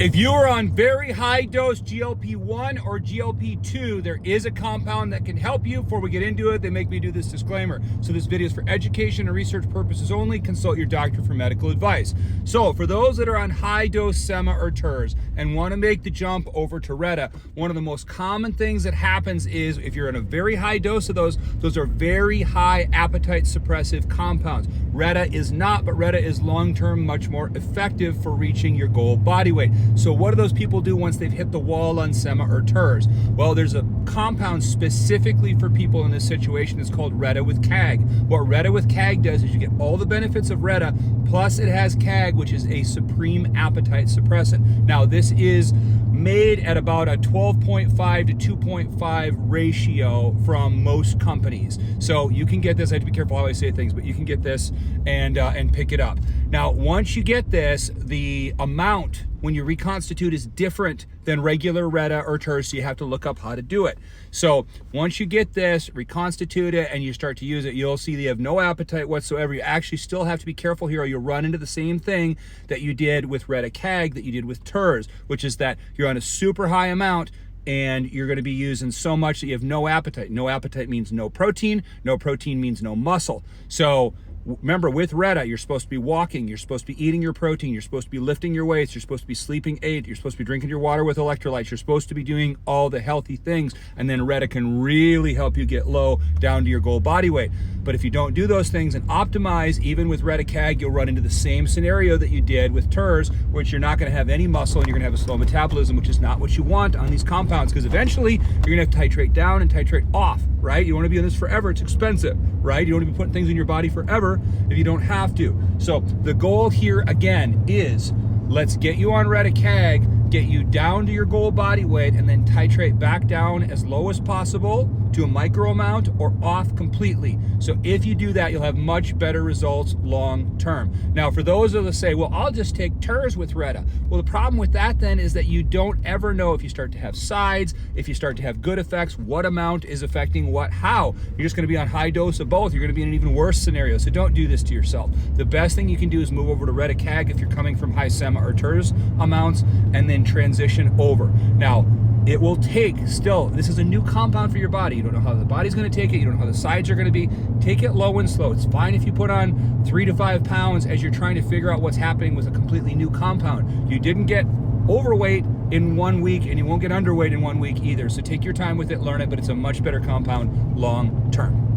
If you are on very high dose GLP-1 or GLP-2, there is a compound that can help you. Before we get into it, they make me do this disclaimer. So this video is for education and research purposes only. Consult your doctor for medical advice. So for those that are on high dose SEMA or TERS and want to make the jump over to Retta, one of the most common things that happens is if you're in a very high dose of those are very high appetite suppressive compounds. Retta is not, but Retta is long-term much more effective for reaching your goal body weight. So what do those people do once they've hit the wall on SEMA or TERS? Well, there's a compound specifically for people in this situation. It's called Retta with CAG. What Retta with CAG does is you get all the benefits of Retta, plus it has CAG, which is a supreme appetite suppressant. Now, this is made at about a 12.5 to 2.5 ratio from most companies. So you can get this, I have to be careful how I say things, but you can get this and pick it up. Now, once you get this, the amount when you reconstitute is different than regular Retta or TERS, so you have to look up how to do it. So once you get this, reconstitute it, and you start to use it, you'll see that you have no appetite whatsoever. You actually still have to be careful here or you'll run into the same thing that you did with Retta CAG that you did with TERS, which is that you're on a super high amount and you're going to be using so much that you have no appetite. No appetite means no protein. No protein means no muscle. So remember, with Retta, you're supposed to be walking, you're supposed to be eating your protein, you're supposed to be lifting your weights, you're supposed to be sleeping 8, you're supposed to be drinking your water with electrolytes, you're supposed to be doing all the healthy things, and then Retta can really help you get low down to your goal body weight. But if you don't do those things and optimize, even with Retta CAG, you'll run into the same scenario that you did with TERS, which you're not going to have any muscle and you're going to have a slow metabolism, which is not what you want on these compounds, because eventually you're going to have to titrate down and titrate off, right? You want to be on this forever. It's expensive, right? You don't want to be putting things in your body forever if you don't have to. So the goal here again is let's get you on Retta CAG, get you down to your goal body weight, and then titrate back down as low as possible to a micro amount or off completely. So if you do that, you'll have much better results long term. Now, for those of us say, well, I'll just take TERS with Retta. Well, the problem with that then is that you don't ever know if you start to have sides, if you start to have good effects, what amount is affecting what, how. You're just going to be on high dose of both. You're going to be in an even worse scenario. So don't do this to yourself. The best thing you can do is move over to Retta CAG if you're coming from high SEMA or TERS amounts, and then transition over. Now, it will take, still, this is a new compound for your body. You don't know how the body's going to take it. You don't know how the sides are going to be. Take it low and slow. It's fine if you put on 3 to 5 pounds as you're trying to figure out what's happening with a completely new compound. You didn't get overweight in 1 week, and you won't get underweight in 1 week either. So take your time with it, learn it, but it's a much better compound long term.